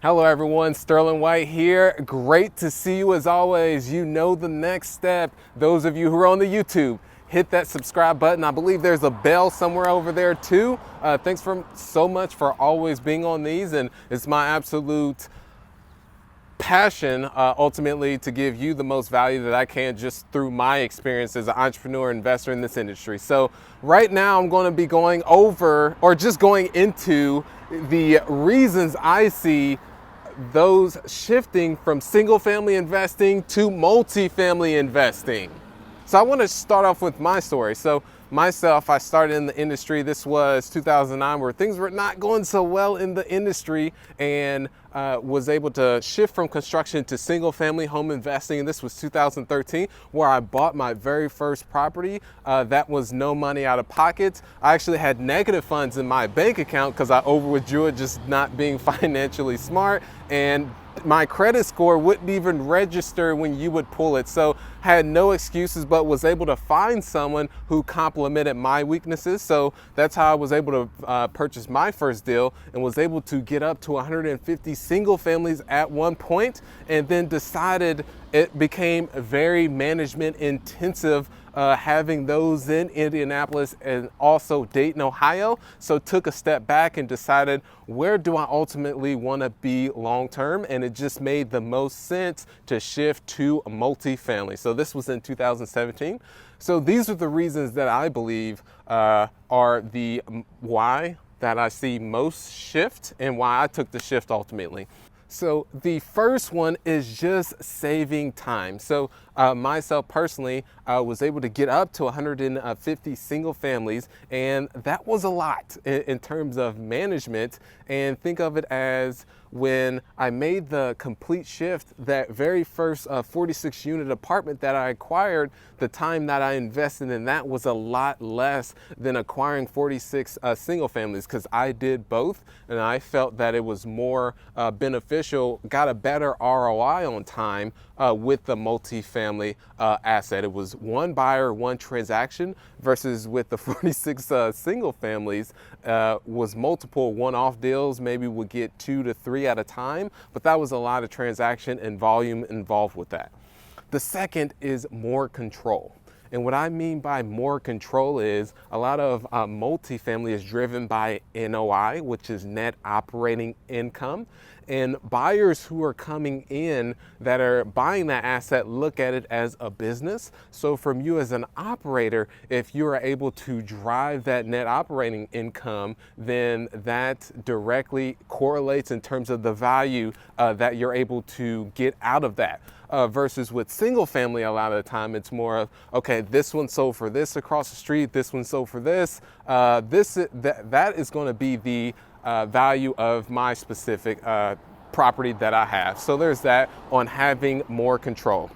Hello everyone, Sterling White here. Great to see you as always. You know the next step. Those of you who are on the YouTube, hit that subscribe button. I believe there's a bell somewhere over there too. Thanks so much for always being on these, and it's my absolute passion ultimately to give you the most value that I can just through my experience as an entrepreneur investor in this industry. So right now I'm going to be going over or just going into the reasons I see those shifting from single family investing to multifamily investing. So I want to start off with my story. So myself, I started in the industry. This was 2009, where things were not going so well in the industry, and was able to shift from construction to single family home investing. And this was 2013, where I bought my very first property. That was no money out of pocket. I actually had negative funds in my bank account because I overdrew it, just not being financially smart. And my credit score wouldn't even register when you would pull it. So had no excuses, but was able to find someone who complemented my weaknesses. So that's how I was able to purchase my first deal, and was able to get up to 150 single families at one point, and then decided it became very management intensive, having those in Indianapolis and also Dayton, Ohio. So took a step back and decided, where do I ultimately want to be long term? And it just made the most sense to shift to multifamily. So this was in 2017. So these are the reasons that I believe are the why that I see most shift, and why I took the shift ultimately. So the first one is just saving time. So myself personally, I was able to get up to 150 single families, and that was a lot in terms of management. And think of it as, when I made the complete shift, that very first 46 unit apartment that I acquired, the time that I invested in that was a lot less than acquiring 46 single families, because I did both, and I felt that it was more beneficial, got a better ROI on time with the multifamily asset. It was one buyer, one transaction, versus with the 46 single families was multiple one-off deals. Maybe would get 2 to 3 at a time, but that was a lot of transaction and volume involved with that. The second is more control. And what I mean by more control is, a lot of multifamily is driven by NOI, which is net operating income. And buyers who are coming in that are buying that asset look at it as a business. So from you as an operator, if you are able to drive that net operating income, then that directly correlates in terms of the value that you're able to get out of that. Versus with single family, a lot of the time it's more of, okay, this one sold for this across the street, this one sold for this. That is going to be the value of my specific property that I have. So there's that on having more control.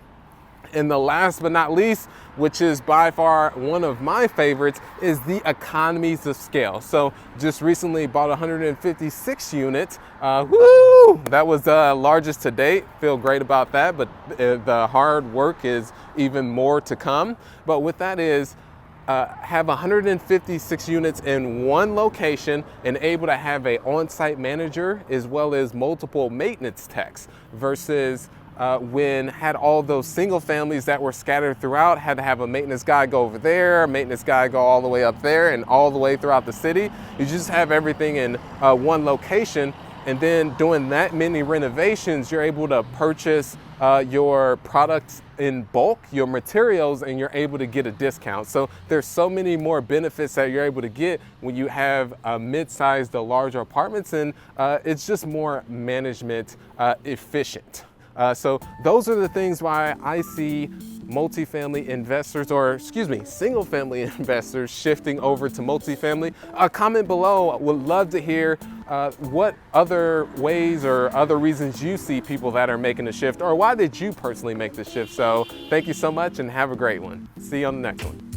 And the last but not least, which is by far one of my favorites, is the economies of scale. So just recently bought 156 units. Woo! That was the largest to date. Feel great about that, but the hard work is even more to come. But with that is, have 156 units in one location, and able to have a on-site manager as well as multiple maintenance techs, versus when had all those single families that were scattered throughout, had to have a maintenance guy go over there, a maintenance guy go all the way up there, and all the way throughout the city. You just have everything in one location. And then doing that many renovations, you're able to purchase your products in bulk, your materials, and you're able to get a discount. So there's so many more benefits that you're able to get when you have mid-sized to larger apartments, and it's just more management efficient. So those are the things why I see multifamily investors, or excuse me, single family investors shifting over to multifamily. Comment below. Would love to hear what other ways or other reasons you see people that are making the shift, or why did you personally make the shift. So thank you so much, and have a great one. See you on the next one.